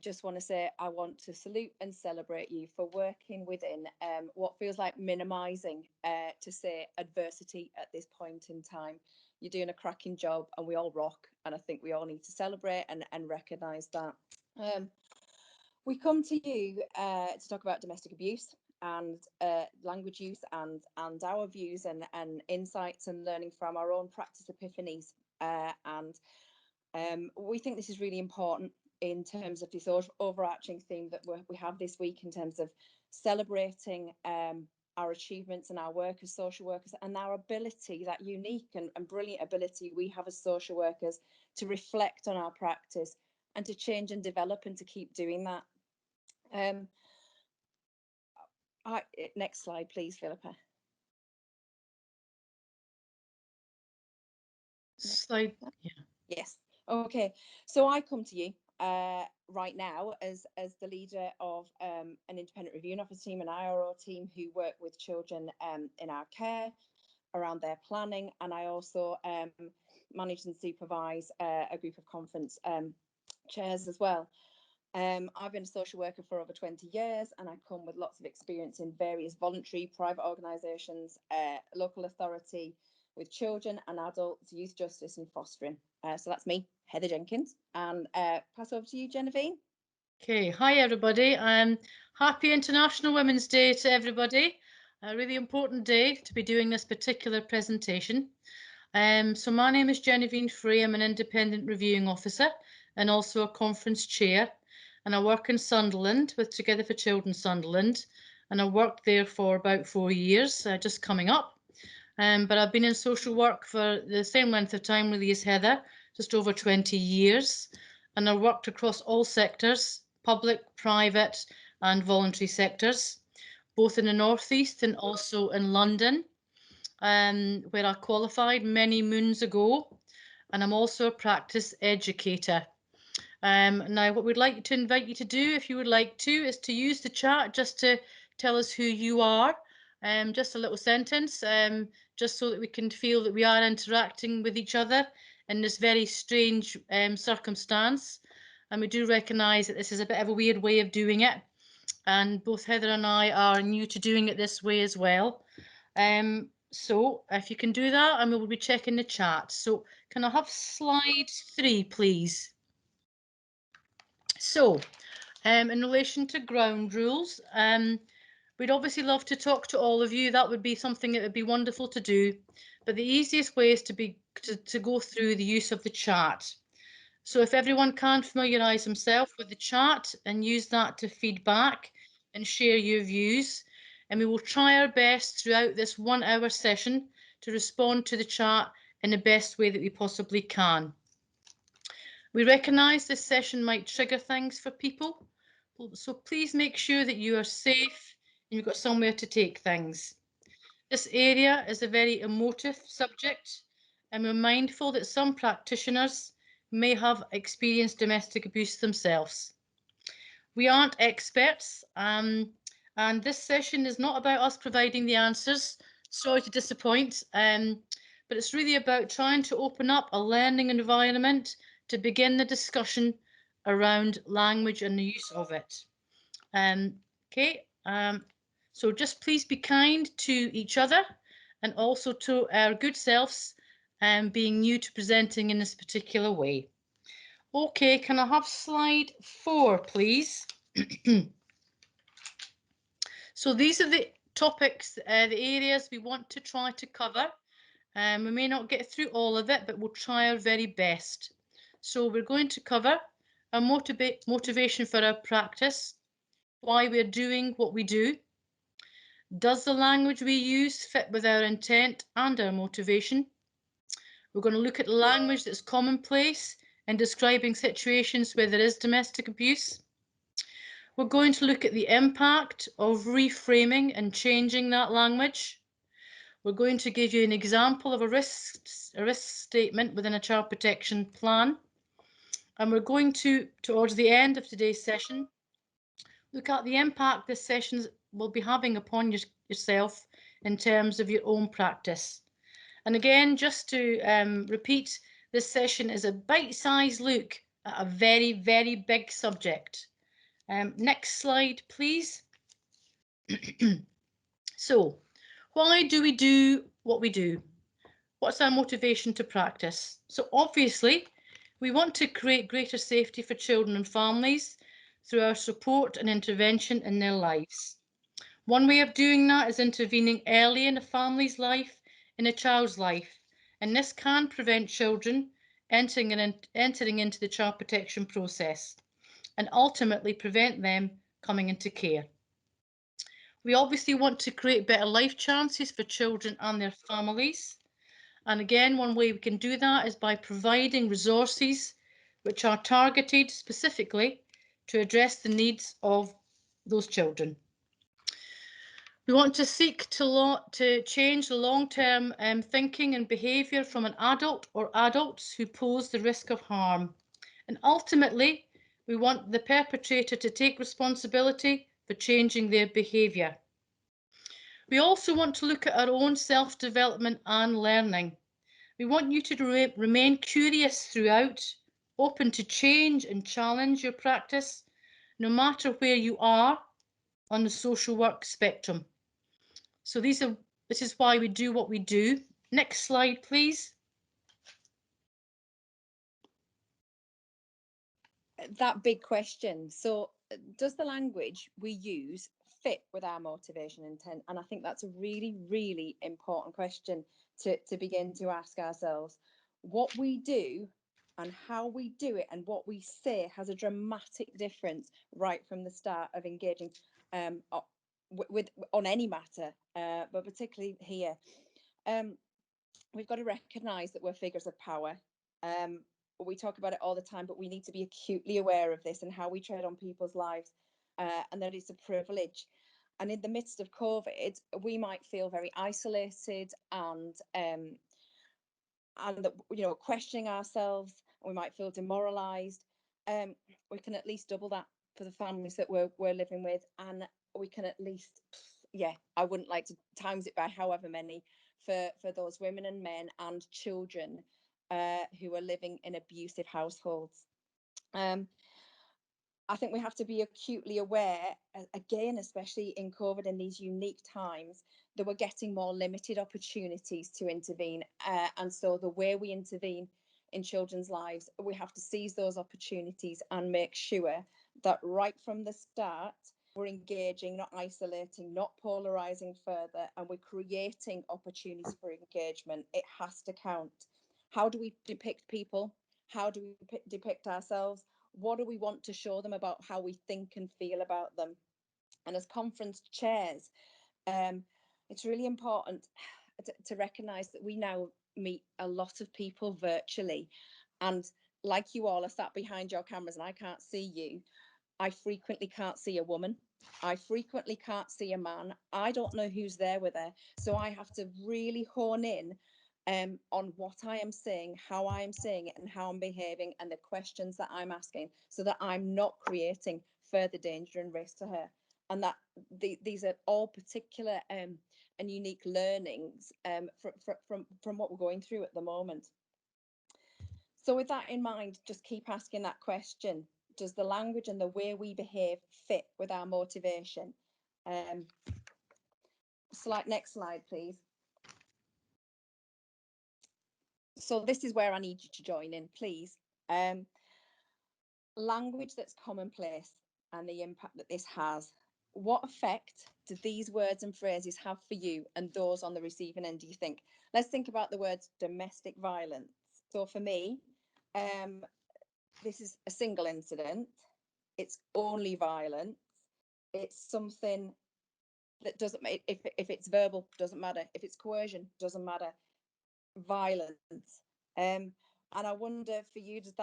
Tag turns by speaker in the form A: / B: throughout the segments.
A: just want to say I want to salute and celebrate you for working within what feels like minimising, to say, adversity at this point in time. You're doing a cracking job and we all rock, and I think we all need to celebrate and recognise that. We come to you to talk about domestic abuse and language use and our views and insights and learning from our own practice epiphanies. And we think this is really important in terms of this overarching theme that we have this week, in terms of celebrating our achievements and our work as social workers, and our ability, that unique and brilliant ability we have as social workers, to reflect on our practice and to change and develop and to keep doing that. Next slide, please, Philippa.
B: Slide. Yeah.
A: Yes. Okay. So I come to you right now as the leader of an independent reviewing officer team, an IRO team, who work with children in our care around their planning, and I also manage and supervise a group of conference chairs as well. I've been a social worker for over 20 years, and I come with lots of experience in various voluntary, private organisations, local authority, with children and adults, youth justice and fostering. So that's me, Heather Jenkins, and pass over to you, Genevieve.
B: Okay, hi everybody. Happy International Women's Day to everybody. A really important day to be doing this particular presentation. So my name is Genevieve Free. I'm an independent reviewing officer and also a conference chair. And I work in Sunderland with Together for Children Sunderland. And I worked there for about 4 years, just coming up. But I've been in social work for the same length of time really as Heather, just over 20 years. And I've worked across all sectors, public, private and voluntary sectors, both in the Northeast and also in London, where I qualified many moons ago. And I'm also a practice educator. Now, what we'd like to invite you to do, if you would like to, is to use the chat just to tell us who you are. Just a little sentence, just so that we can feel that we are interacting with each other in this very strange circumstance. And we do recognise that this is a bit of a weird way of doing it. And both Heather and I are new to doing it this way as well. So if you can do that, and we will be checking the chat. So can I have slide 3, please? So, in relation to ground rules, we'd obviously love to talk to all of you. That would be something that would be wonderful to do. But the easiest way is to go through the use of the chat. So if everyone can familiarise themselves with the chat and use that to feedback and share your views, and we will try our best throughout this 1 hour session to respond to the chat in the best way that we possibly can. We recognise this session might trigger things for people, so please make sure that you are safe and you've got somewhere to take things. This area is a very emotive subject, and we're mindful that some practitioners may have experienced domestic abuse themselves. We aren't experts, and this session is not about us providing the answers. Sorry to disappoint, but it's really about trying to open up a learning environment to begin the discussion around language and the use of it. Okay, so just please be kind to each other and also to our good selves, being new to presenting in this particular way. Okay, can I have slide 4, please? So these are the topics, the areas we want to try to cover. We may not get through all of it, but we'll try our very best. So we're going to cover our motivation for our practice, why we're doing what we do. Does the language we use fit with our intent and our motivation? We're going to look at language that's commonplace in describing situations where there is domestic abuse. We're going to look at the impact of reframing and changing that language. We're going to give you an example of a risk statement within a child protection plan. And we're going to, towards the end of today's session, look at the impact this session will be having upon yourself in terms of your own practice. And again, just to repeat, this session is a bite-sized look at a very, very big subject. Next slide, please. So, why do we do what we do? What's our motivation to practice? So, obviously, we want to create greater safety for children and families through our support and intervention in their lives. One way of doing that is intervening early in a family's life, in a child's life, and this can prevent children entering into the child protection process and ultimately prevent them coming into care. We obviously want to create better life chances for children and their families. And again, one way we can do that is by providing resources which are targeted specifically to address the needs of those children. We want to seek to change the long-term thinking and behaviour from an adult or adults who pose the risk of harm. And ultimately, we want the perpetrator to take responsibility for changing their behaviour. We also want to look at our own self-development and learning. We want you to remain curious throughout, open to change and challenge your practice, no matter where you are on the social work spectrum. So this is why we do what we do. Next slide, please.
A: That big question. So, does the language we use fit with our motivation and intent? And I think that's a really, really important question to begin to ask ourselves. What we do and how we do it and what we say has a dramatic difference right from the start of engaging with on any matter, but particularly here. Um, we've got to recognize that we're figures of power. Um, we talk about it all the time, but we need to be acutely aware of this and how we tread on people's lives, and that it's a privilege. And in the midst of COVID, we might feel very isolated and that, questioning ourselves. We might feel demoralized. Um, we can at least double that for the families that we're living with, and we can at least, yeah, I wouldn't like to times it by however many for those women and men and children who are living in abusive households. Um, I think we have to be acutely aware, again, especially in COVID in these unique times, that we're getting more limited opportunities to intervene. And so the way we intervene in children's lives, we have to seize those opportunities and make sure that right from the start, we're engaging, not isolating, not polarizing further, and we're creating opportunities for engagement. It has to count. How do we depict people? How do we depict ourselves? What do we want to show them about how we think and feel about them? And as conference chairs, um, it's really important to recognize that we now meet a lot of people virtually. And like you all are sat behind your cameras and I can't see you, I frequently can't see a woman. I frequently can't see a man. I don't know who's there with her. So I have to really hone in on what I am saying, how I am saying it, and how I'm behaving, and the questions that I'm asking, so that I'm not creating further danger and risk to her. And that these are all particular and unique learnings from what we're going through at the moment. So, with that in mind, just keep asking that question. Does the language and the way we behave fit with our motivation? Um, next slide, please. So, this is where I need you to join in, please. Um, Language that's commonplace and the impact that this has. What effect do these words and phrases have for you and those on the receiving end, do you think? Let's think about the words domestic violence. So, for me, um, this is a single incident. It's only violence. It's something that doesn't make, if it's verbal, doesn't matter. If it's coercion, doesn't matter. Violence. And I wonder for you, does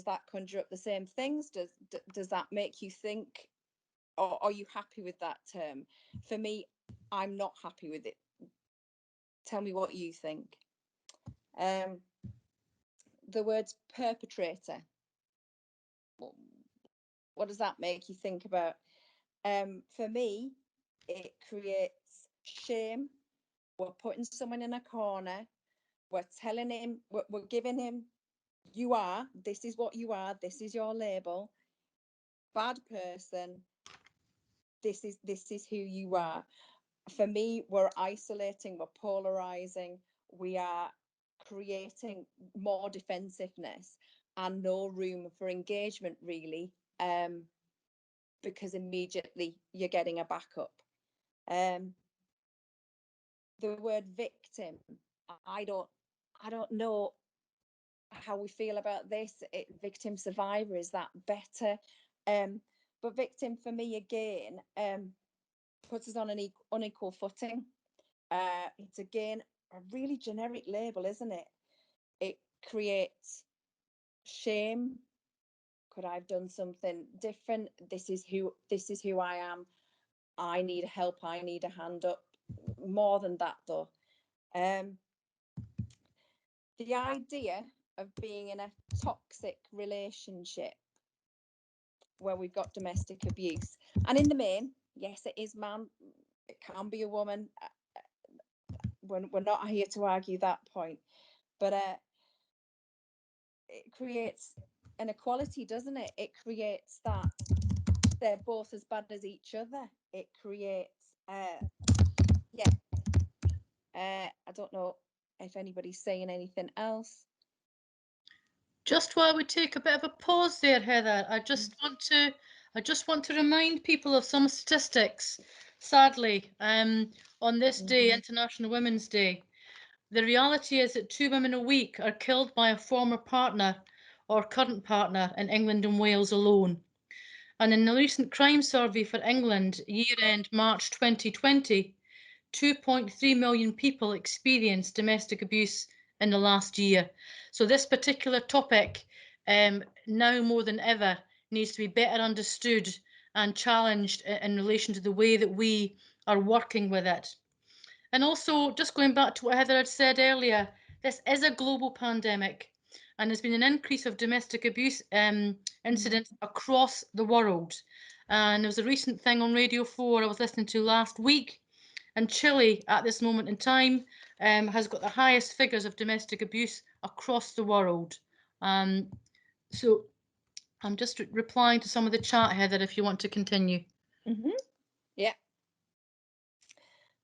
A: that conjure up the same things? Does that make you think, or are you happy with that term? For me, I'm not happy with it. Tell me what you think. Um, the words perpetrator. What does that make you think about? For me, it creates shame. We're putting someone in a corner. We're telling him, we're giving him, this is what you are, this is your label. bad person, this is who you are. For me, we're isolating, we're polarizing, we are creating more defensiveness and no room for engagement, really, because immediately you're getting a backup. um the word victim, i don't I don't know how we feel about this. Victim survivor, is that better? um but victim for me again puts us on an unequal footing. It's again a really generic label, isn't it? It creates shame. Could I have done something different? This is who I am. I need help. I need a hand up. More than that, though, um, the idea of being in a toxic relationship where we've got domestic abuse, and in the main, yes, it is man. It can be a woman. We're not here to argue that point, but it creates inequality, doesn't it? It creates that they're both as bad as each other. It creates, yeah. I don't know if anybody's saying anything else.
B: Just while we take a bit of a pause there, Heather, I just want to remind people of some statistics. Sadly, on this day, International Women's Day, the reality is that 2 women a week are killed by a former partner or current partner in England and Wales alone. And in a recent crime survey for England, year end March 2020, 2.3 million people experienced domestic abuse in the last year. So this particular topic, now more than ever, needs to be better understood and challenged in relation to the way that we are working with it. And also, just going back to what Heather had said earlier, this is a global pandemic, and there's been an increase of domestic abuse incidents across the world. And there was a recent thing on Radio 4 I was listening to last week, and Chile, at this moment in time, has got the highest figures of domestic abuse across the world. So I'm just replying to some of the chat, Heather, if you want to continue.
A: Yeah.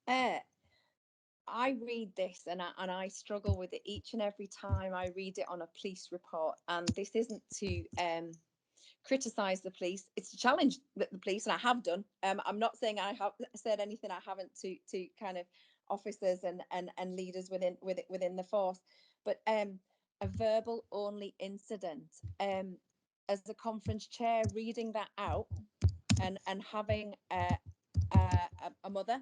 A: Uh, I read this and I struggle with it each and every time I read it on a police report. And this isn't to criticize the police; it's to challenge the police, and I have done. I'm not saying I have said anything I haven't to kind of officers and leaders within the force, but a verbal only incident. As a conference chair, reading that out and having a mother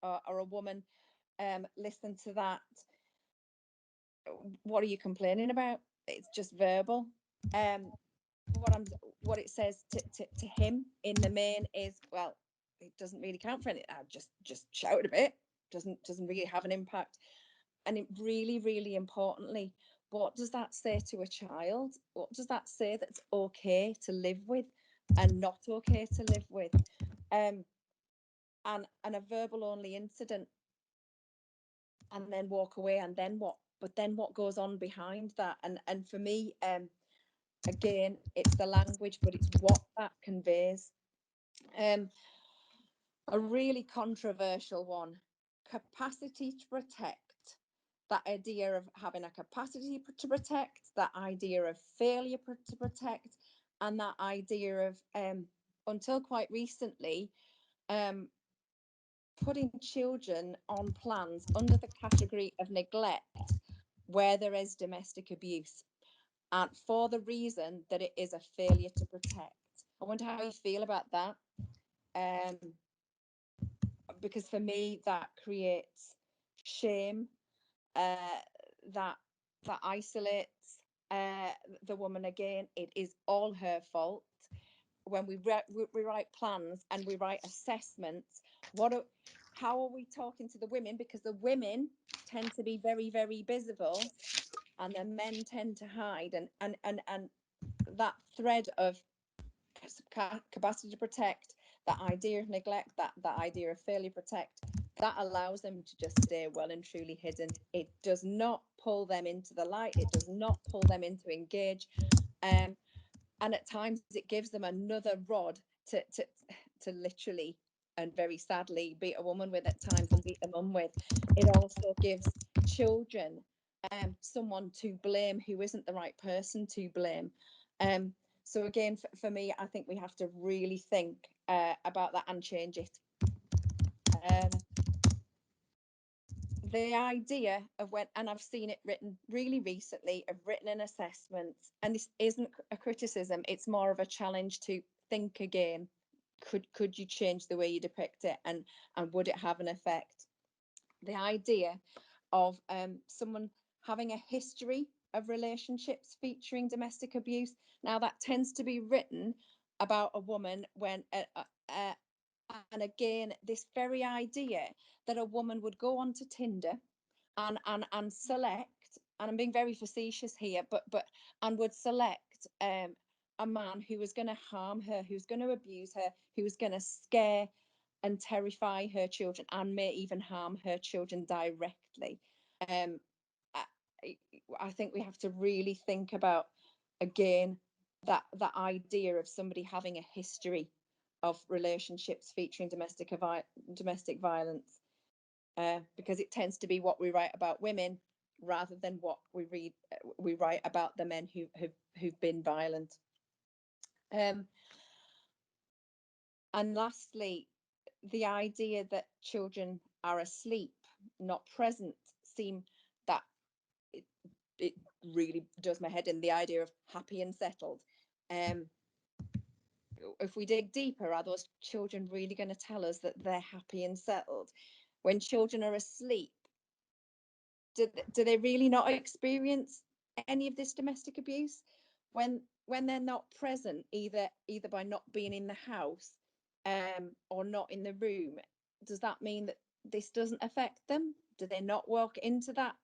A: or a woman listen to that. What are you complaining about? It's just verbal. um what I'm what it says to him in the main is, well, it doesn't really count for anything. I just shout a bit. Doesn't really have an impact. And it really importantly, what does that say to a child? What does that say that's okay to live with and not okay to live with? And a verbal only incident, and then walk away, and then what? But then what goes on behind that? And for me, again, it's the language, but it's what that conveys. um a really controversial one: capacity to protect. That idea of having a capacity to protect, that idea of failure to protect, and that idea of until quite recently, um putting children on plans under the category of neglect where there is domestic abuse, and for the reason that it is a failure to protect. I wonder how you feel about that. Um, because for me, that creates shame, uh, that that isolates the woman. Again, it is all her fault. When we write plans and we write assessments, what are, how are we talking to the women? Because the women tend to be very visible, and the men tend to hide. And that thread of capacity to protect, that idea of neglect, that idea of failure protect, that allows them to just stay well and truly hidden. It does not pull them into the light. It does not pull them into engage. and at times it gives them another rod to literally and very sadly beat a woman with at times, and beat a mum with. It also gives children someone to blame who isn't the right person to blame. So again, for me, I think we have to really think about that and change it. um, the idea of when, and I've seen it written really recently, of written an assessment, and this isn't a criticism, it's more of a challenge to think again. Could you change the way you depict it, and would it have an effect? The idea of someone having a history of relationships featuring domestic abuse. Now that tends to be written about a woman when and again, this very idea that a woman would go onto Tinder and select, and I'm being very facetious here, but and would select a man who was going to harm her, who's going to abuse her, who was going to scare and terrify her children, and may even harm her children directly. Um, I, I think we have to really think about again that idea of somebody having a history of relationships featuring domestic violence, because it tends to be what we write about women rather than what we write about the men who've been violent. Um, and lastly, the idea that children are asleep, not present, seem that it, it really does my head in. The idea of happy and settled. Um, if we dig deeper, are those children really going to tell us that they're happy and settled? When children are asleep, do they really not experience any of this domestic abuse? When they're not present, either by not being in the house or not in the room, does that mean that this doesn't affect them? Do they not walk into that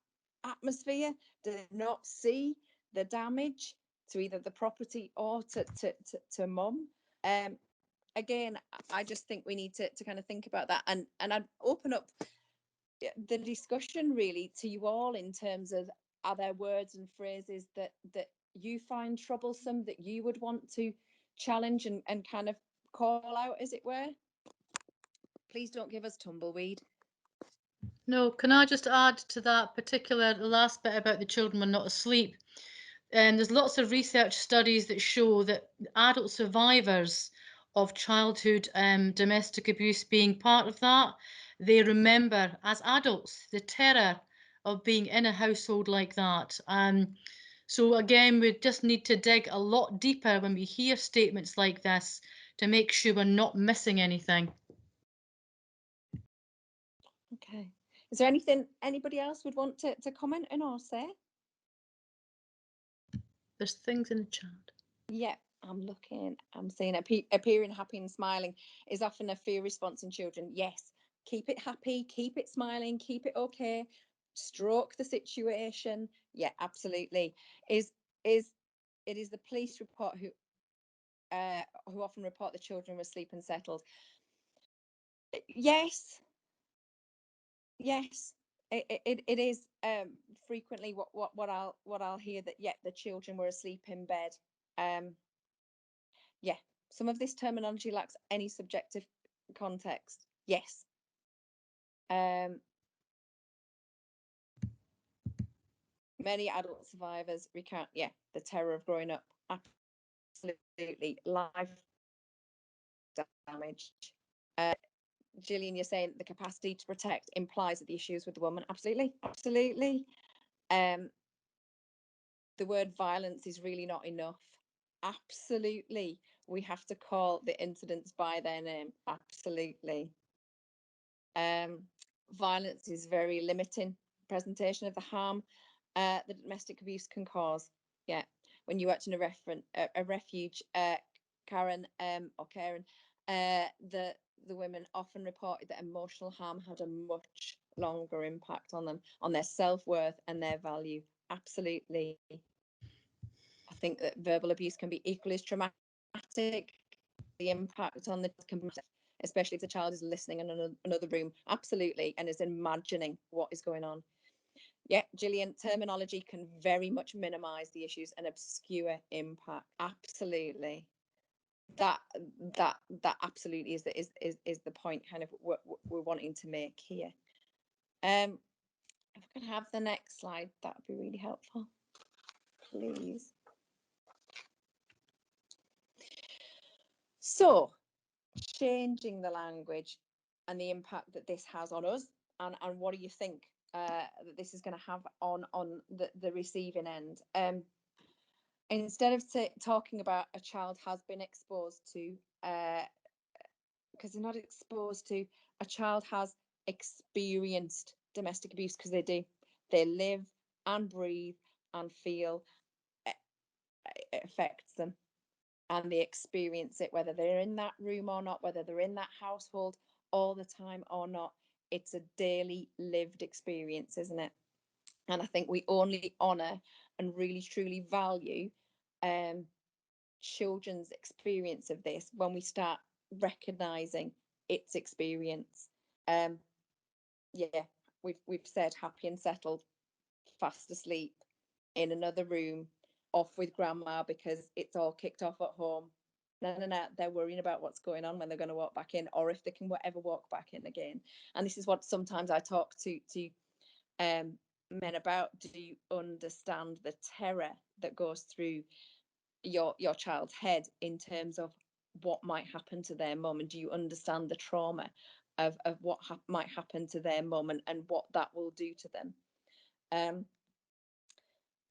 A: atmosphere? Do they not see the damage to either the property or to mum? um Again, I just think we need to kind of think about that, and I'd open up the discussion really to you all in terms of, are there words and phrases that you find troublesome, that you would want to challenge and kind of call out, as it were? Please don't give us tumbleweed.
B: No, can I just add to that particular last bit about the children were not asleep? And there's lots of research studies that show that adult survivors of childhood domestic abuse, being part of that, they remember as adults the terror of being in a household like that. So again, we just need to dig a lot deeper when we hear statements like this to make sure we're not missing anything.
A: Okay, is there anything anybody else would want to comment on or say?
B: There's things in the chat.
A: Yeah, I'm looking, I'm seeing appearing happy and smiling is often a fear response in children. Yes, keep it happy, keep it smiling, keep it okay, stroke the situation. Yeah, absolutely. Is it is the police report who often report the children were asleep and settled. Yes, yes. It is frequently what I'll hear, that yeah, the children were asleep in bed. um yeah, some of this terminology lacks any subjective context. Yes. um Many adult survivors recount, yeah, the terror of growing up. Absolutely, life damage. Gillian, you're saying the capacity to protect implies that the issues with the woman. Absolutely, absolutely. um the word violence is really not enough. Absolutely, we have to call the incidents by their name. Absolutely. um Violence is very limiting presentation of the harm that domestic abuse can cause. Yeah, when you worked in a refuge, Karen, or Karen, the women often reported that emotional harm had a much longer impact on them, on their self-worth and their value. Absolutely. I think that verbal abuse can be equally as traumatic. The impact on the can be, especially if the child is listening in another room. Absolutely, and is imagining what is going on. Yeah, Gillian, terminology can very much minimize the issues and obscure impact. Absolutely. That absolutely is the point kind of what we're wanting to make here. If we could have the next slide, that would be really helpful, please. So, changing the language and the impact that this has on us, and what do you think that this is going to have on the receiving end? Instead of talking about a child has been exposed to, because they're not exposed to, a child has experienced domestic abuse, because they do. They live and breathe and feel it affects them, and they experience it, whether they're in that room or not, whether they're in that household all the time or not. It's a daily lived experience, isn't it? And I think we only honour and really truly value children's experience of this when we start recognising its experience. Yeah, we've said happy and settled, fast asleep in another room, off with grandma because it's all kicked off at home. No, no, no. They're worrying about what's going on when they're going to walk back in, or if they can ever walk back in again. And this is what sometimes I talk to men about. Do you understand the terror that goes through your child's head in terms of what might happen to their mum? And do you understand the trauma of what might happen to their mum, and what that will do to them?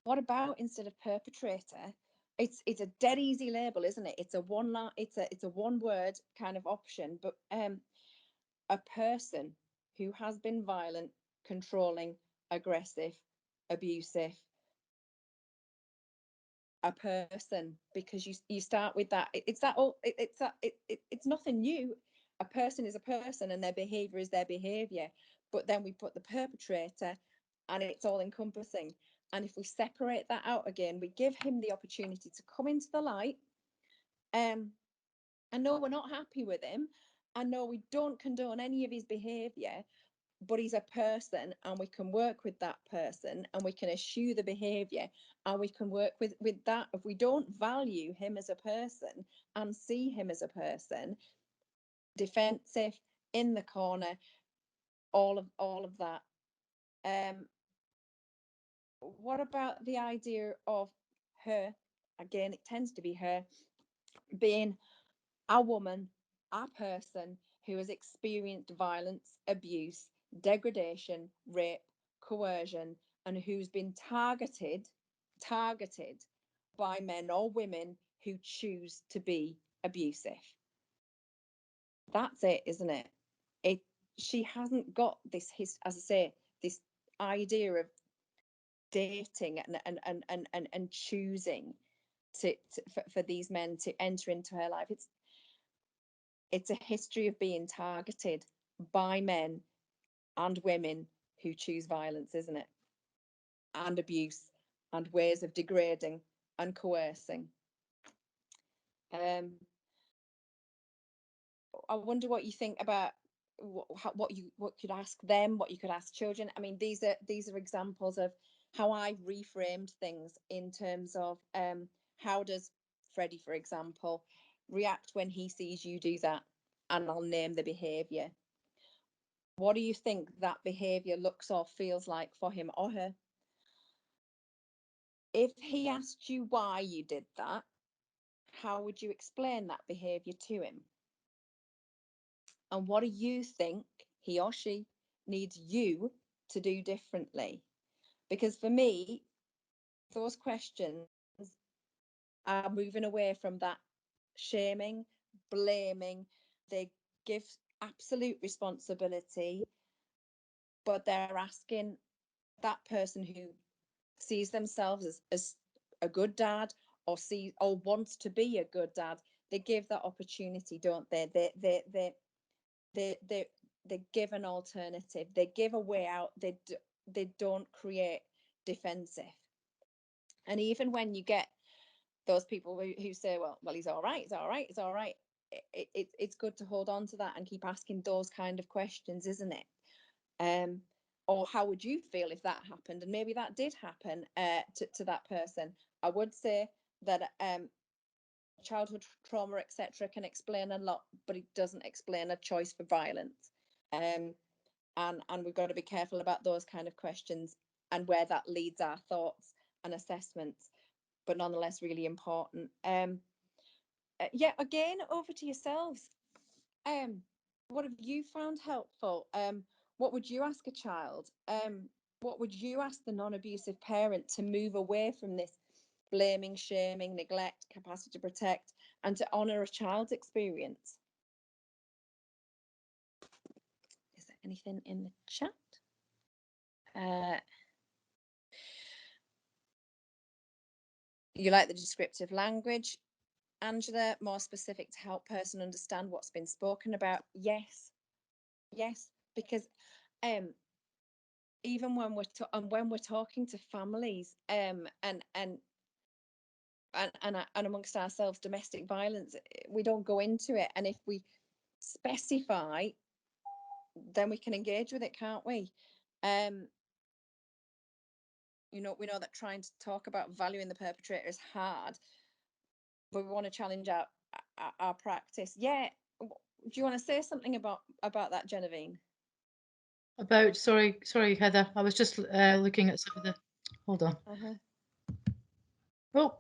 A: What about, instead of perpetrator, it's a dead easy label, isn't it? It's a one word kind of option, but a person who has been violent, controlling, aggressive, abusive, a person, because you start with that. It's nothing new. A person is a person, and their behavior is their behavior. But then we put the perpetrator, and it's all encompassing. And if we separate that out again, we give him the opportunity to come into the light. I know we're not happy with him. I know we don't condone any of his behavior, but he's a person, and we can work with that person, and we can eschew the behavior, and we can work with that. If we don't value him as a person and see him as a person, defensive, in the corner, all of that. What about the idea of her, again, it tends to be her, being a woman, a person who has experienced violence, abuse, degradation, rape, coercion, and who's been targeted by men or women who choose to be abusive? That's it, isn't it? It She hasn't got this, as I say, this idea of dating and choosing for these men to enter into her life. It's a history of being targeted by men and women who choose violence, isn't it? And abuse, and ways of degrading and coercing. Um, I wonder what you think about what could ask them, what you could ask children. I mean, these are examples of how I reframed things in terms of how does Freddie, for example, react when he sees you do that, and I'll name the behaviour. What do you think that behaviour looks or feels like for him or her? If he asked you why you did that, how would you explain that behaviour to him? And what do you think he or she needs you to do differently? Because for me, those questions are moving away from that shaming, blaming. They give absolute responsibility, but they're asking that person who sees themselves as a good dad, or wants to be a good dad. They give that opportunity, don't they? They give an alternative. They give a way out. They don't create defensive. And even when you get those people who say, well, he's all right, he's all right, he's all right, it's good to hold on to that and keep asking those kind of questions, isn't it? or how would you feel if that happened? And maybe that did happen to that person. I would say that childhood trauma, etc., can explain a lot, but it doesn't explain a choice for violence. Um, and we've got to be careful about those kind of questions and where that leads our thoughts and assessments, but nonetheless really important. Yeah, again, over to yourselves. Um, what have you found helpful? What would you ask a child? What would you ask the non-abusive parent to move away from this blaming, shaming, neglect, capacity to protect, and to honour a child's experience? Is there anything in the chat? Uh, you like the descriptive language, Angela? More specific to help person understand what's been spoken about? Yes, yes, because even when we're talking to families, and amongst ourselves, domestic violence, we don't go into it, and if we specify, then we can engage with it, can't we? um we know that trying to talk about valuing the perpetrator is hard, but we want to challenge our practice. Yeah, do you want to say something about that, Genevieve?
B: About, sorry, Heather. I was just looking at some of the. Hold on.
A: Uh-huh.
B: Oh,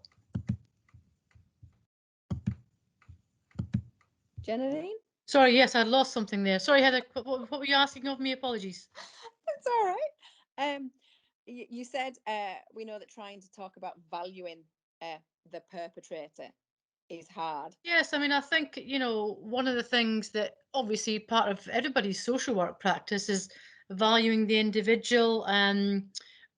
A: Genevieve?
B: sorry. Yes, I lost something there. Sorry, Heather. What were you asking of me? Apologies.
A: It's all right. You said we know that trying to talk about valuing the perpetrator is hard.
B: Yes, I mean, I think, one of the things that obviously part of everybody's social work practice is valuing the individual,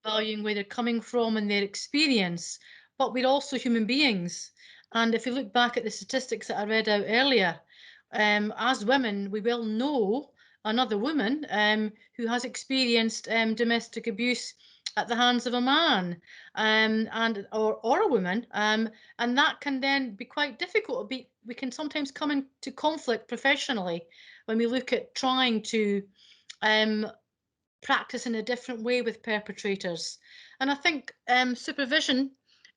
B: valuing where they're coming from and their experience. But we're also human beings. And if you look back at the statistics that I read out earlier, as women, we will know another woman who has experienced domestic abuse at the hands of a man, and or a woman, and that can then be quite difficult. We can sometimes come into conflict professionally when we look at trying to um, practice in a different way with perpetrators. And I think supervision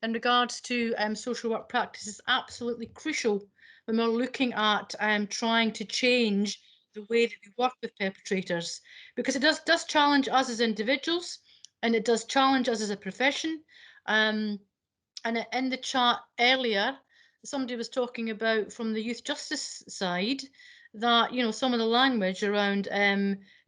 B: in regards to social work practice is absolutely crucial when we're looking at trying to change the way that we work with perpetrators, because it does challenge us as individuals, and it does challenge us as a profession. Um, and in the chat earlier, somebody was talking about, from the youth justice side, that some of the language around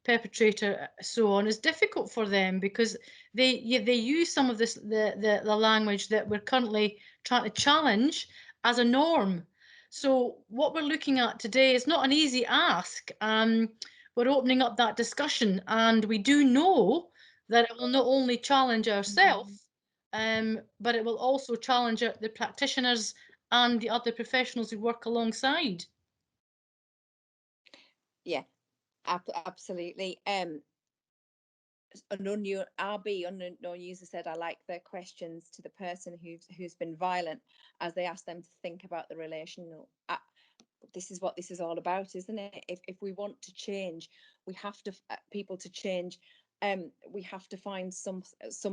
B: perpetrator, so on, is difficult for them because they use some of this the language that we're currently trying to challenge as a norm. So what we're looking at today is not an easy ask. We're opening up that discussion, and we do know that it will not only challenge ourselves, but it will also challenge the practitioners and the other professionals who work alongside.
A: Yeah, absolutely. An unknown unknown user said, I like the questions to the person who's been violent, as they ask them to think about the relational. This is what this is all about, isn't it? If we want to change, we have to people to change. We have to find some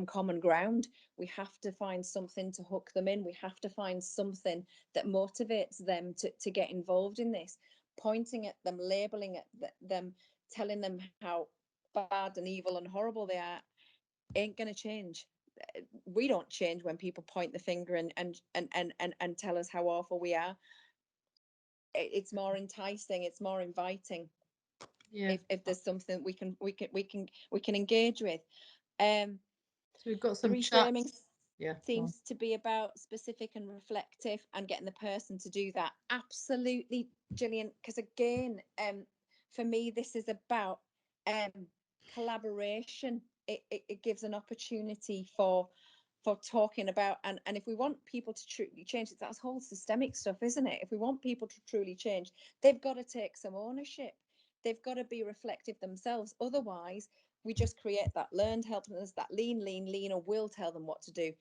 A: common ground. We have to find something to hook them in. We have to find something that motivates them to get involved in this. Pointing at them, labeling at them, telling them how bad and evil and horrible they are, ain't going to change. We don't change when people point the finger and tell us how awful we are. It's more enticing, it's more inviting
B: Yeah.
A: if there's something we can engage with. um
B: So we've got some
A: Reframing
B: chats. Yeah. Go on.
A: seems to be about specific and reflective and getting the person to do that. Absolutely, Gillian, because again, for me this is about collaboration. It gives an opportunity for talking about, and if we want people to truly change, it's that whole systemic stuff, isn't it? If we want people to truly change, they've got to take some ownership. They've got to be reflective themselves. Otherwise, we just create that learned helplessness, that lean, or will tell them what to do.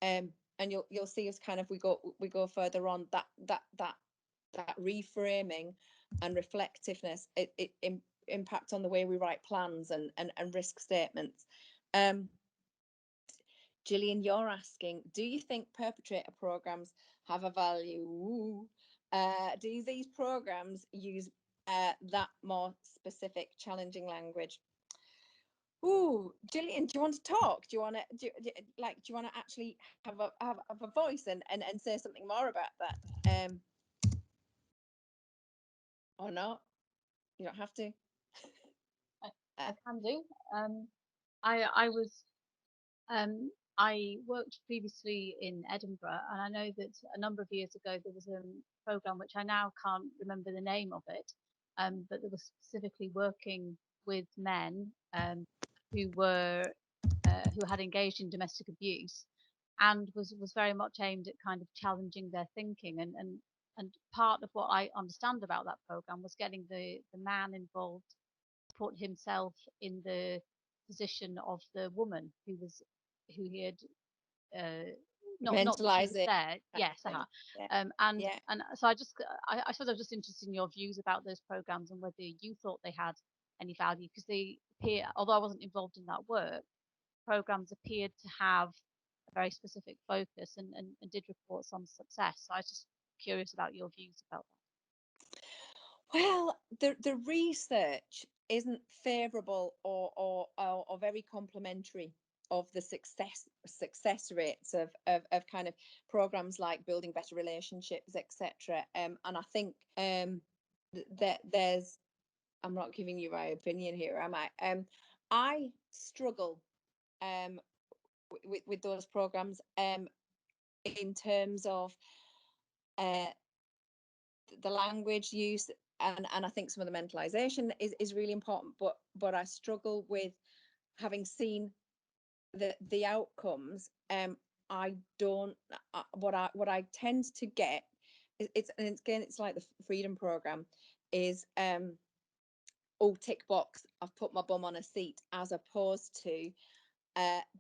A: And you'll see us kind of we go further on that reframing and reflectiveness. It impact on the way we write plans and risk statements. Um, Gillian, you're asking, do you think perpetrator programs have a value? Ooh. Do these programs use that more specific, challenging language? Ooh, Gillian, do you want to talk? Do you want to do you want to actually have a voice and say something more about that? Or not? You don't have to.
C: I can do. I was I worked previously in Edinburgh, and I know that a number of years ago there was a program which I now can't remember the name of it, but they were specifically working with men who were who had engaged in domestic abuse, and was very much aimed at kind of challenging their thinking. And part of what I understand about that program was getting the man involved put himself in the position of the woman who he had uh, not that she was
A: Mentalizing
C: there.
A: kind
C: Yes,
A: of thing. Yeah. Yeah.
C: and so I suppose I was just interested in your views about those programs and whether you thought they had any value, because they appear, although I wasn't involved in that work, programs appeared to have a very specific focus and did report some success. So I was just curious about your views about
A: Well, the research isn't favourable or very complimentary of the success rates of kind of programs like building better relationships, etc. And I think that there's, I'm not giving you my opinion here, am I? I struggle um with those programs in terms of uh the language use, and I think some of the mentalization is really important, but I struggle with, having seen the outcomes. I don't what I tend to get and again, it's like the freedom program is oh, tick box, I've put my bum on a seat, as opposed to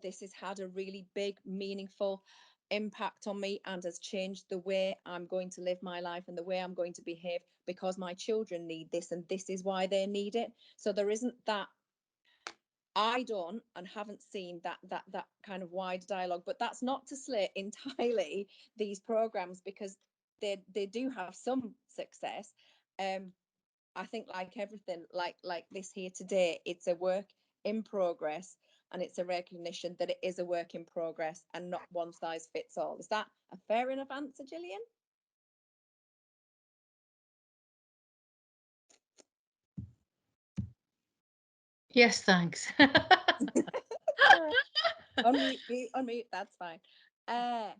A: this has had a really big, meaningful impact on me and has changed the way I'm going to live my life and the way I'm going to behave, because my children need this and this is why they need it. So there isn't that, I don't and haven't seen that kind of wide dialogue. But that's not to slate entirely these programs, because they do have some success. Um, I think, like everything, like this here today, it's a work in progress, and it's a recognition that it is a work in progress and not one size fits all. Is that a fair enough answer, Gillian?
B: Yes, thanks.
A: Unmute, that's fine. Uh,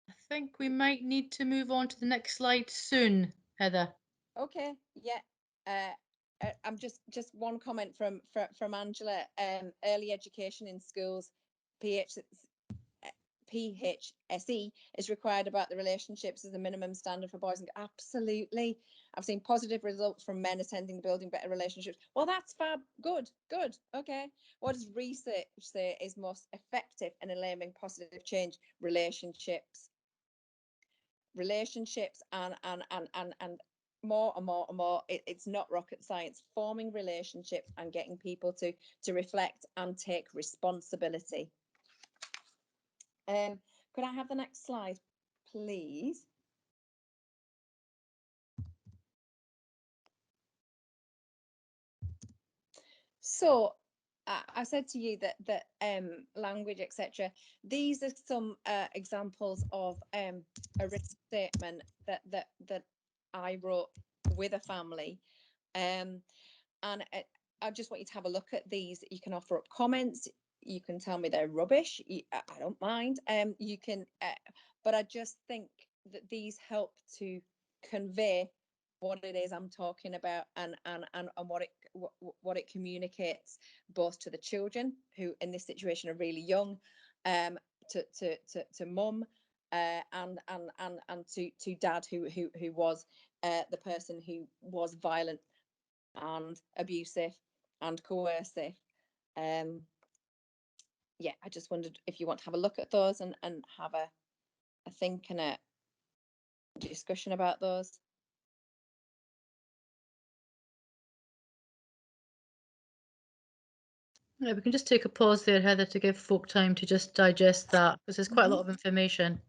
B: I think we might need to move on to the next slide soon, Heather.
A: okay, yeah. I'm just one comment from Angela. Early education in schools, PH PHSE is required about the relationships as a minimum standard for boys and absolutely. I've seen positive results from men attending building better relationships. Well, that's fab. Good. Okay. What does research say is most effective in enabling positive change? Relationships and more and more and more. It's not rocket science. Forming relationships and getting people to reflect and take responsibility. Could I have the next slide, please? So I said to you that language, etc. These are some examples of a risk statement that I wrote with a family, and I just want you to have a look at these. You can offer up comments. You can tell me they're rubbish. I don't mind. You can, but I just think that these help to convey what it is I'm talking about, and what it communicates, both to the children who in this situation are really young, to mum, and to dad who was the person who was violent and abusive and coercive. Um, yeah, I just wondered if you want to have a look at those and have a think and a discussion about those.
B: Yeah, we can just take a pause there, Heather, to give folk time to just digest that, because there's quite a lot of information.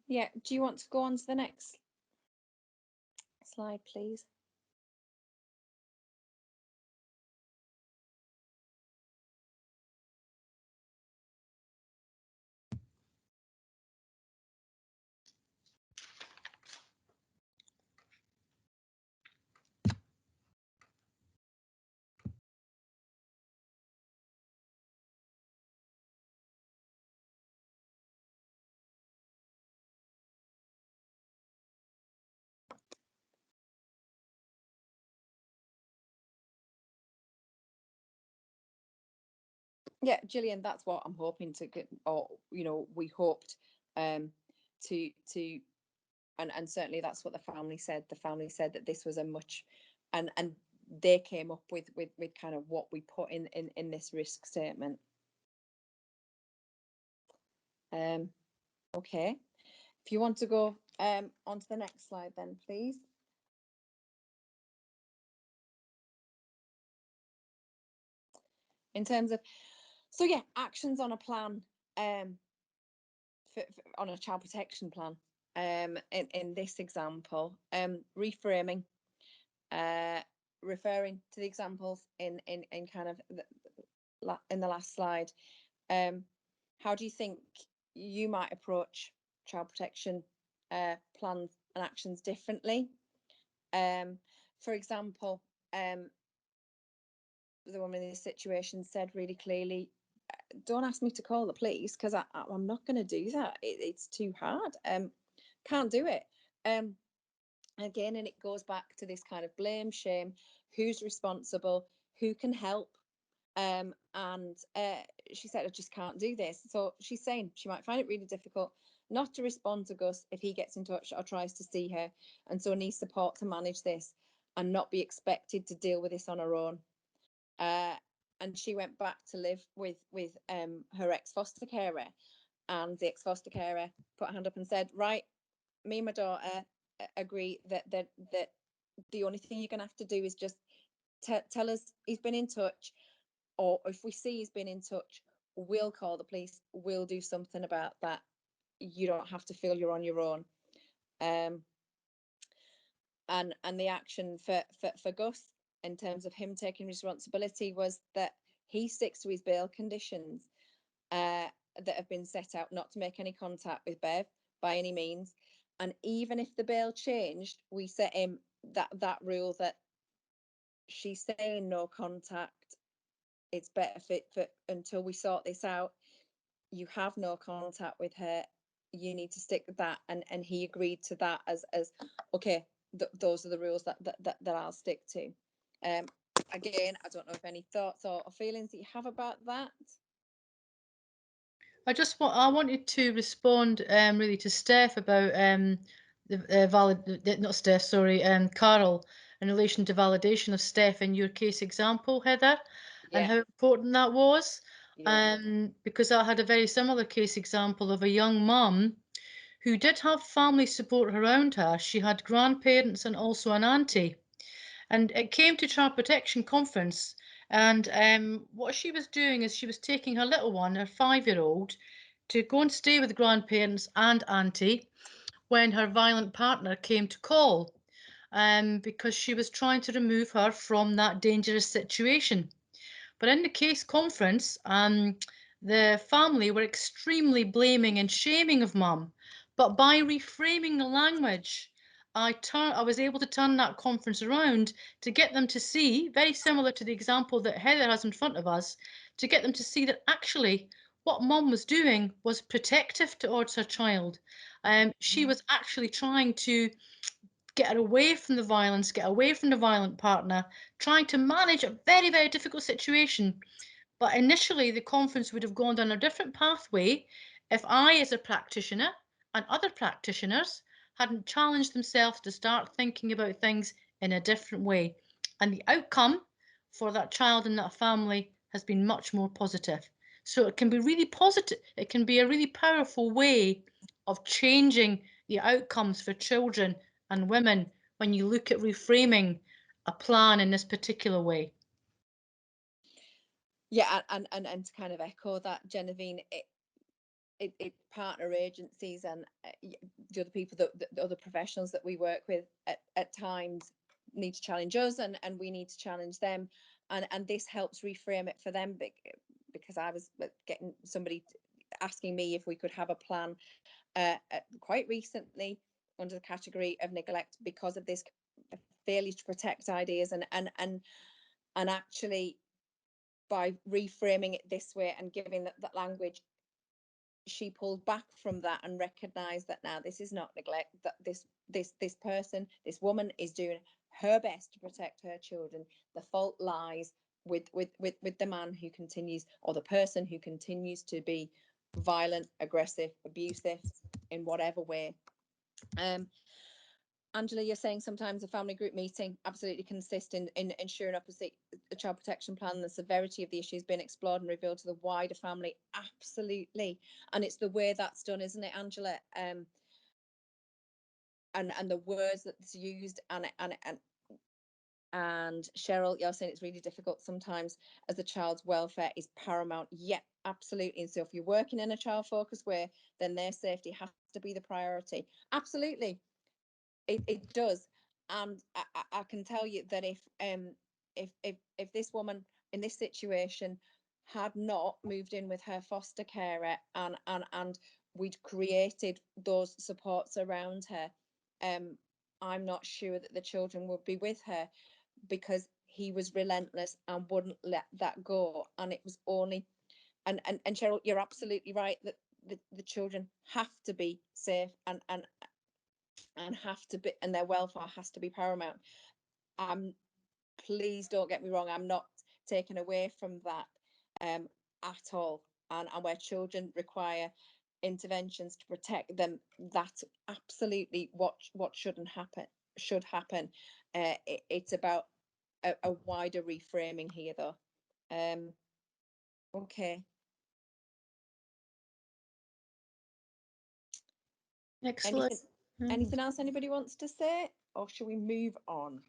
A: Yeah, do you want to go on to the next slide, please? Yeah, Gillian, that's what I'm hoping to get, or we hoped to and certainly that's what the family said. The family said that this was a much, and they came up with kind of what we put in this risk statement. Okay, if you want to go on to the next slide, then please. In terms of, so yeah, actions on a plan, on a child protection plan. In this example, reframing, referring to the examples in kind of in the last slide. How do you think you might approach child protection plans and actions differently? For example, the woman in this situation said really clearly, don't ask me to call the police, because I'm not going to do that. It's too hard. Can't do it. Again, and it goes back to this kind of blame, shame, who's responsible, who can help. And she said, I just can't do this. So she's saying she might find it really difficult not to respond to Gus if he gets in touch or tries to see her, and so needs support to manage this and not be expected to deal with this on her own. And she went back to live with her ex foster carer, and the ex foster carer put her hand up and said, right, me and my daughter agree that the only thing you're gonna have to do is just tell us he's been in touch, or if we see he's been in touch, we'll call the police, we'll do something about that. You don't have to feel you're on your own. And the action for Gus, in terms of him taking responsibility, was that he sticks to his bail conditions that have been set out, not to make any contact with Bev by any means. And even if the bail changed, we set him that rule that she's saying no contact. It's better for until we sort this out. You have no contact with her. You need to stick with that. And he agreed to that as okay. Those are the rules that I'll stick to. Again, I don't know if any thoughts or feelings that you have about that.
B: I wanted to respond really to Steph about the not Steph, sorry, Carol, in relation to validation of Steph in your case example, Heather, and how important that was. Because I had a very similar case example of a young mum who did have family support around her. She had grandparents and also an auntie. And it came to Child Protection Conference, and what she was doing is she was taking her little one, her 5-year-old, to go and stay with grandparents and auntie when her violent partner came to call, because she was trying to remove her from that dangerous situation. But in the case conference, the family were extremely blaming and shaming of mum. But by reframing the language, I was able to turn that conference around to get them to see, very similar to the example that Heather has in front of us, to get them to see that actually what mum was doing was protective towards her child. She was actually trying to get her away from the violence, get away from the violent partner, trying to manage a very, very difficult situation. But initially, the conference would have gone down a different pathway if I, as a practitioner, and other practitioners hadn't challenged themselves to start thinking about things in a different way. And the outcome for that child and that family has been much more positive. So it can be really positive, it can be a really powerful way of changing the outcomes for children and women when you look at reframing a plan in this particular way.
A: Yeah, and to kind of echo that, Genevieve, it partner agencies and the other people, the other professionals that we work with at times need to challenge us, and we need to challenge them, and this helps reframe it for them, because I was getting somebody asking me if we could have a plan quite recently under the category of neglect because of this failure to protect ideas, and actually by reframing it this way and giving that language, she pulled back from that and recognized that now this is not neglect, that this person, this woman, is doing her best to protect her children. The fault lies with the man who continues, or the person who continues to be violent, aggressive, abusive in whatever way. Angela, you're saying sometimes a family group meeting absolutely consist in ensuring opposite a child protection plan. The severity of the issue has been explored and revealed to the wider family. Absolutely, and it's the way that's done, isn't it, Angela? And the words that's used, and Cheryl, you're saying it's really difficult sometimes as the child's welfare is paramount. Yeah, absolutely. And so if you're working in a child focused way, then their safety has to be the priority. Absolutely. It does, and I can tell you that if this woman in this situation had not moved in with her foster carer, and we'd created those supports around her, I'm not sure that the children would be with her, because he was relentless and wouldn't let that go. And it was only, and Cheryl, you're absolutely right that the children have to be safe, and have to be, and their welfare has to be paramount. Please don't get me wrong, I'm not taken away from that at all, and where children require interventions to protect them, that's absolutely what should happen. It's about a wider reframing here, though. Okay.
B: Excellent.
A: Anything else anybody wants to say, or should we move on?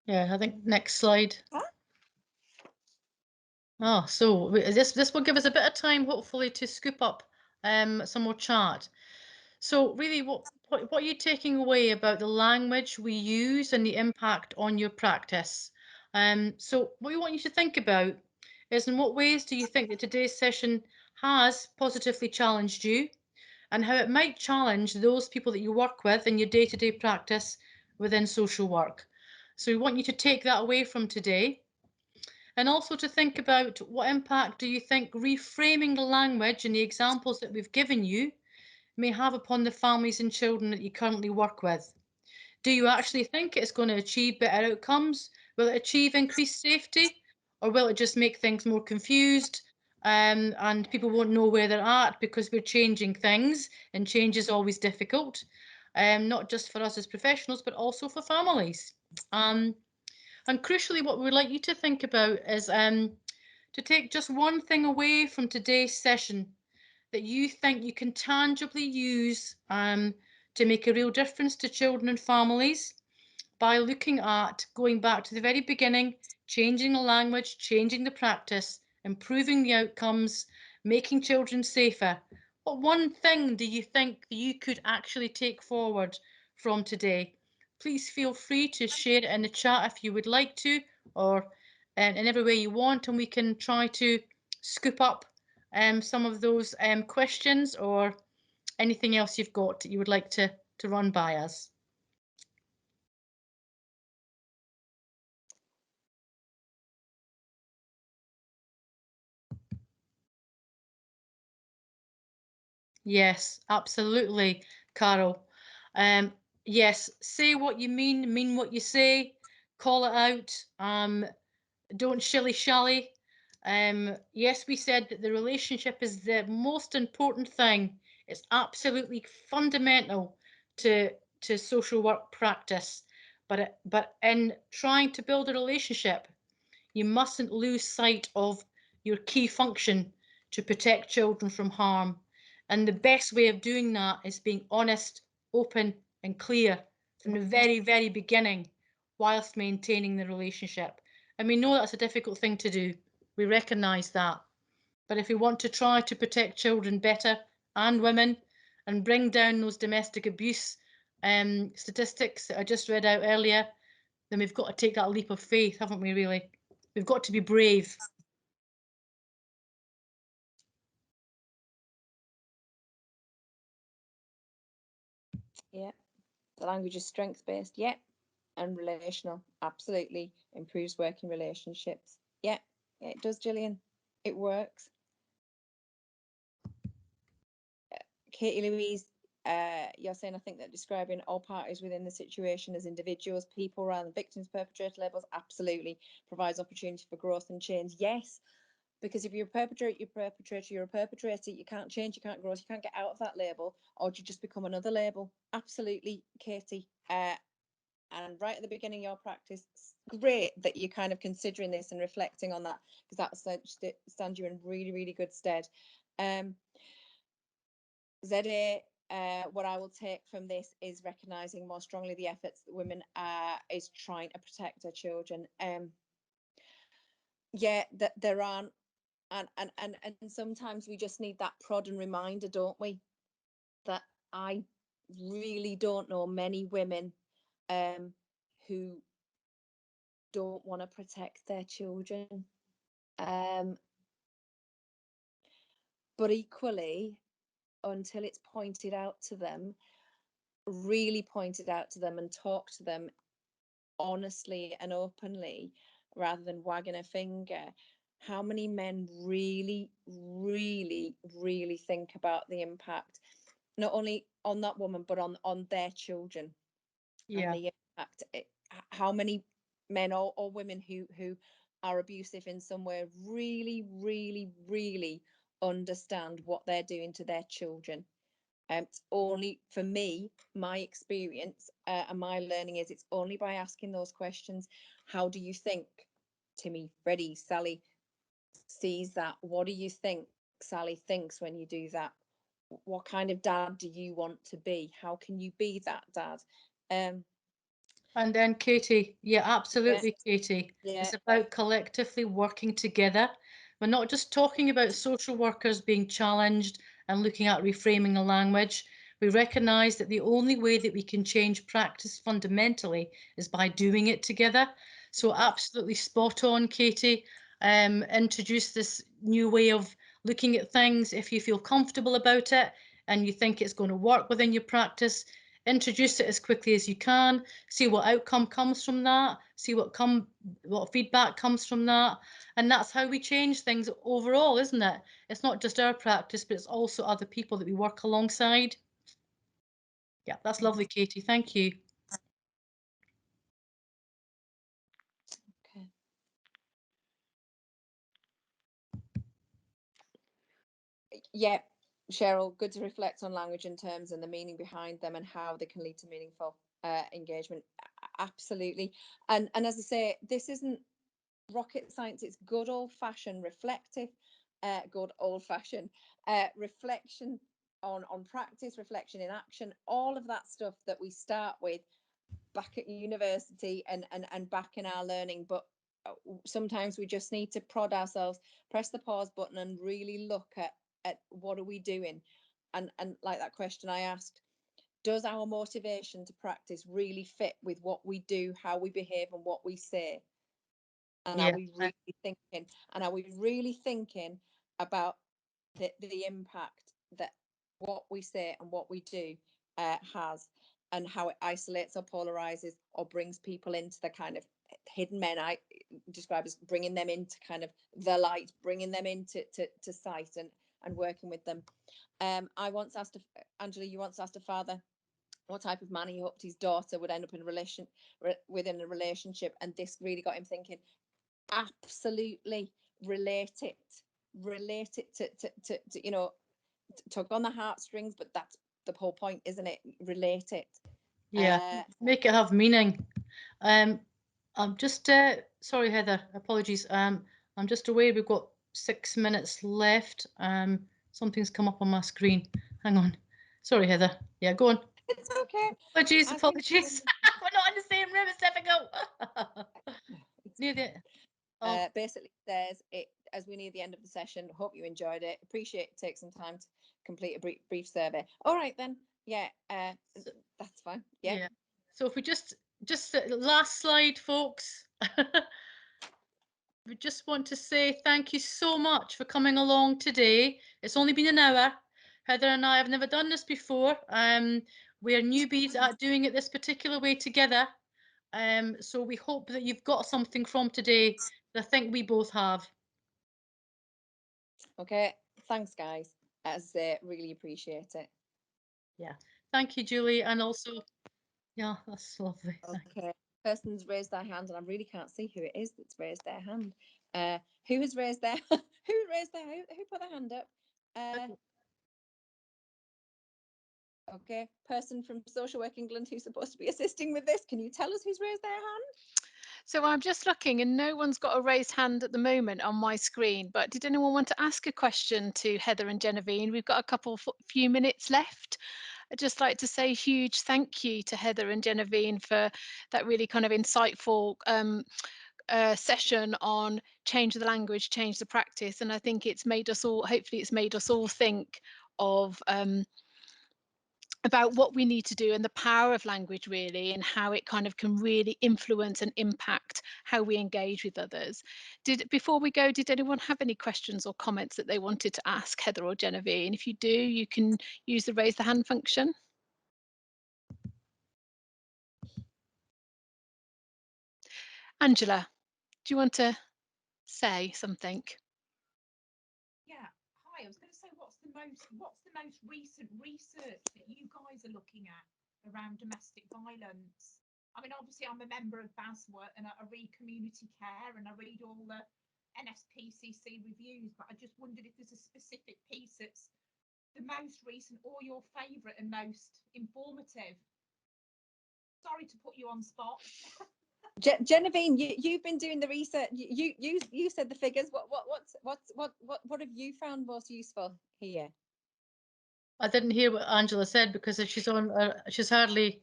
B: Yeah, I think next slide. Oh, so this will give us a bit of time, hopefully, to scoop up some more chat. So really, what are you taking away about the language we use and the impact on your practice? So what we want you to think about is, in what ways do you think that today's session has positively challenged you, and how it might challenge those people that you work with in your day-to-day practice within social work. So we want you to take that away from today, and also to think about what impact do you think reframing the language and the examples that we've given you may have upon the families and children that you currently work with. Do you actually think it's going to achieve better outcomes? Will it achieve increased safety? Or will it just make things more confused, and people won't know where they're at because we're changing things, and change is always difficult, not just for us as professionals, but also for families. And crucially, what we'd like you to think about is to take just one thing away from today's session that you think you can tangibly use to make a real difference to children and families, by looking at going back to the very beginning, changing the language, changing the practice, improving the outcomes, making children safer. What one thing do you think that you could actually take forward from today? Please feel free to share it in the chat if you would like to, or in every way you want, and we can try to scoop up some of those questions or anything else you've got that you would like to run by us. Yes, absolutely, Carol. Yes, say what you mean what you say, call it out. Don't shilly-shally. Yes, we said that the relationship is the most important thing. It's absolutely fundamental to social work practice. But in trying to build a relationship, you mustn't lose sight of your key function to protect children from harm. And the best way of doing that is being honest, open, and clear from the very, very beginning, whilst maintaining the relationship. And we know that's a difficult thing to do. We recognise that. But if we want to try to protect children better and women and bring down those domestic abuse statistics that I just read out earlier, then we've got to take that leap of faith, haven't we, really? We've got to be brave.
A: Yeah. The language is strengths-based. Yeah. And relational. Absolutely. Improves working relationships. Yeah. Yeah, it does, Gillian. It works. Katie Louise, you're saying, I think that describing all parties within the situation as individuals, people rather than victims, perpetrator labels, absolutely provides opportunity for growth and change. Yes, because if you're a perpetrator, you're a perpetrator. You can't change, you can't grow, you can't get out of that label, or do you just become another label? Absolutely, Katie. And right at the beginning of your practice, great that you're kind of considering this and reflecting on that, because that stands you in really, really good stead. ZA, what I will take from this is recognising more strongly the efforts that women is trying to protect their children. Yeah, that there aren't, and sometimes we just need that prod and reminder, don't we? That I really don't know many women who don't want to protect their children. But equally, until it's pointed out to them, really pointed out to them and talk to them honestly and openly, rather than wagging a finger, how many men really, really, really think about the impact, not only on that woman, but on their children, and
B: Yeah.
A: the impact. How many men or women who are abusive in some way really, really, really understand what they're doing to their children. It's only, for me, my experience and my learning is, it's only by asking those questions. How do you think Timmy, Freddie, Sally sees that? What do you think Sally thinks when you do that? What kind of dad do you want to be? How can you be that dad? Um,
B: And then Katie, yeah,
A: yeah,
B: absolutely, Katie.
A: yeah,
B: It's about collectively working together. We're not just talking about social workers being challenged and looking at reframing the language. We recognise that the only way that we can change practice fundamentally is by doing it together. So absolutely spot on, Katie. Introduce this new way of looking at things. If you feel comfortable about it and you think it's going to work within your practice, introduce it as quickly as you can, see what outcome comes from that, see what feedback comes from that. And that's how we change things overall, isn't it? It's not just our practice, but it's also other people that we work alongside. Yeah, that's lovely, Katie. Thank you.
A: okay. Yeah, Cheryl, good to reflect on language and terms and the meaning behind them and how they can lead to meaningful engagement. Absolutely. And as I say, this isn't rocket science. It's good old fashioned reflective, good old fashioned reflection on practice, reflection in action, all of that stuff that we start with back at university and back in our learning. But sometimes we just need to prod ourselves, press the pause button, and really look at what are we doing. And like that question I asked, does our motivation to practice really fit with what we do, how we behave, and what we say? And
B: Yeah.
A: are we really thinking about the impact that what we say and what we do has, and how it isolates or polarizes or brings people into the kind of hidden men I describe as bringing them into kind of the light, bringing them into to sight, and working with them. I once asked Angela, you once asked a father what type of man he hoped his daughter would end up in within a relationship, and this really got him thinking. Absolutely relate it to you know, tug on the heartstrings, but that's the whole point, isn't it? Relate it.
B: Yeah. Make it have meaning. I'm just sorry, Heather. Apologies. I'm just aware we've got 6 minutes left. Something's come up on my screen. Hang on. Sorry, Heather. Yeah, go on.
A: It's okay.
B: Apologies. We're not in the same room. It's difficult. Near the. Oh,
A: Basically says it as we near the end of the session. Hope you enjoyed it. Appreciate it. Take some time to complete a brief survey. All right then. Yeah, that's fine. Yeah.
B: So if we just last slide, folks. We just want to say thank you so much for coming along today. It's only been an hour. Heather and I have never done this before. We're newbies at doing it this particular way together. So we hope that you've got something from today. I think we both have.
A: Okay. Thanks, guys. As really appreciate it.
B: Yeah. Thank you, Julie, and also, yeah, that's lovely.
A: Okay. Person's raised their hand, and I really can't see who it is that's raised their hand. Who has raised their who put their hand up? Okay, person from Social Work England who's supposed to be assisting with this. Can you tell us who's raised their hand?
D: So I'm just looking and no one's got a raised hand at the moment on my screen, but did anyone want to ask a question to Heather and Genevieve? We've got a few minutes left. I'd just like to say a huge thank you to Heather and Genevieve for that really kind of insightful session on change the language, change the practice. And I think it's made us all, hopefully it's made us all think of about what we need to do and the power of language really, and how it kind of can really influence and impact how we engage with others. Before we go, did anyone have any questions or comments that they wanted to ask Heather or Genevieve? And if you do, you can use the raise the hand function. Angela, do you want to say something?
E: Yeah. Hi, I was going to say, what's the most recent research that you guys are looking at around domestic violence? I mean, obviously, I'm a member of BASWA and I read community care and I read all the NSPCC reviews, but I just wondered if there's a specific piece that's the most recent or your favourite and most informative. Sorry to put you on spot.
A: Genevieve, you've been doing the research. You said the figures. What have you found most useful here?
B: I didn't hear what Angela said because she's on. She's hardly.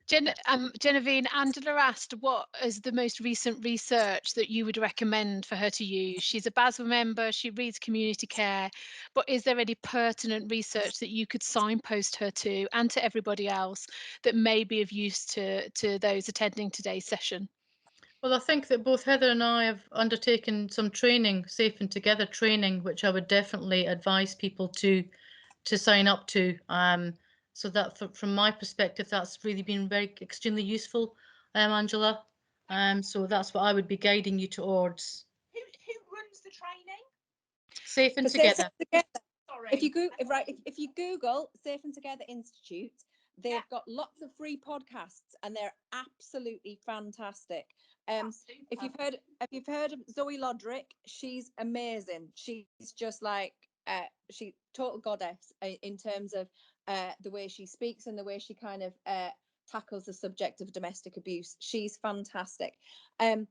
D: Genevieve, Angela asked what is the most recent research that you would recommend for her to use. She's a BASWA member, she reads community care, but is there any pertinent research that you could signpost her to and to everybody else that may be of use to those attending today's session?
B: Well, I think that both Heather and I have undertaken some training, Safe and Together training, which I would definitely advise people to sign up to. So that from my perspective, that's really been extremely useful, Angela. So that's what I would be guiding you towards.
E: Who runs the training?
B: Safe and Together.
E: Sorry.
A: If you Google Safe and Together Institute, they've got lots of free podcasts and they're absolutely fantastic. If you've heard of Zoe Lodrick, she's amazing. She's just like she's total goddess in terms of the way she speaks and the way she kind of tackles the subject of domestic abuse. She's fantastic. But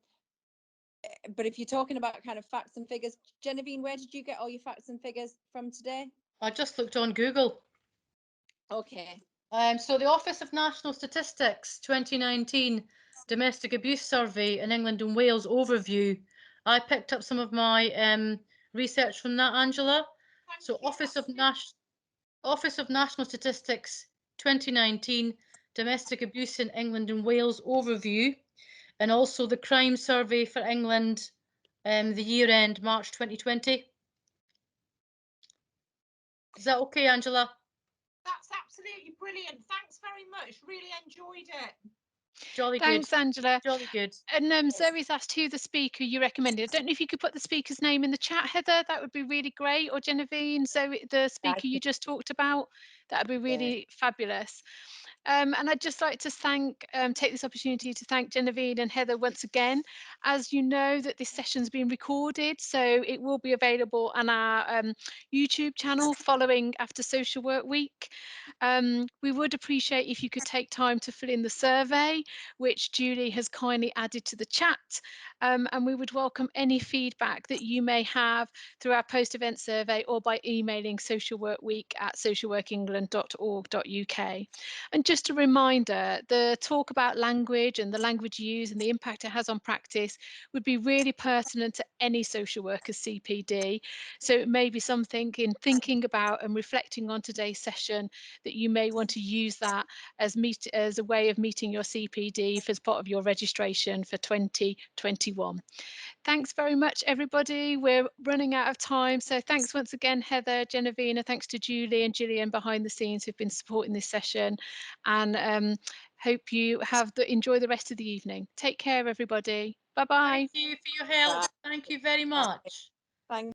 A: if you're talking about kind of facts and figures, Genevieve, where did you get all your facts and figures from today?
B: I just looked on Google.
A: Okay.
B: So the Office of National Statistics 2019 Domestic Abuse Survey in England and Wales overview. I picked up some of my research from that, Angela. So Office of National Statistics 2019 Domestic Abuse in England and Wales overview, and also the Crime Survey for England the year end March 2020. Is that okay, Angela?
E: That's absolutely brilliant. Thanks very much. Really enjoyed it.
B: Jolly
D: Thanks,
B: good.
D: Angela.
B: Jolly good.
D: And Zoe's asked who the speaker you recommended. I don't know if you could put the speaker's name in the chat, Heather. That would be really great. Or Genevieve, Zoe, the speaker you just talked about. That would be really fabulous. And I'd just like to take this opportunity to thank Genevieve and Heather once again. As you know, that this session's been recorded, so it will be available on our YouTube channel following after Social Work Week. We would appreciate if you could take time to fill in the survey, which Julie has kindly added to the chat. And we would welcome any feedback that you may have through our post-event survey or by emailing socialworkengland.org.uk. And just a reminder, the talk about language and the language used and the impact it has on practice would be really pertinent to any social worker's CPD. So it may be something in thinking about and reflecting on today's session that you may want to use that as a way of meeting your CPD as part of your registration for 2021. Thanks very much, everybody. We're running out of time. So thanks once again, Heather, Genevieve, thanks to Julie and Gillian behind the scenes who've been supporting this session. And hope you enjoy the rest of the evening. Take care, everybody. Bye-bye.
B: Thank you for your help. Thank you very much.
A: Thank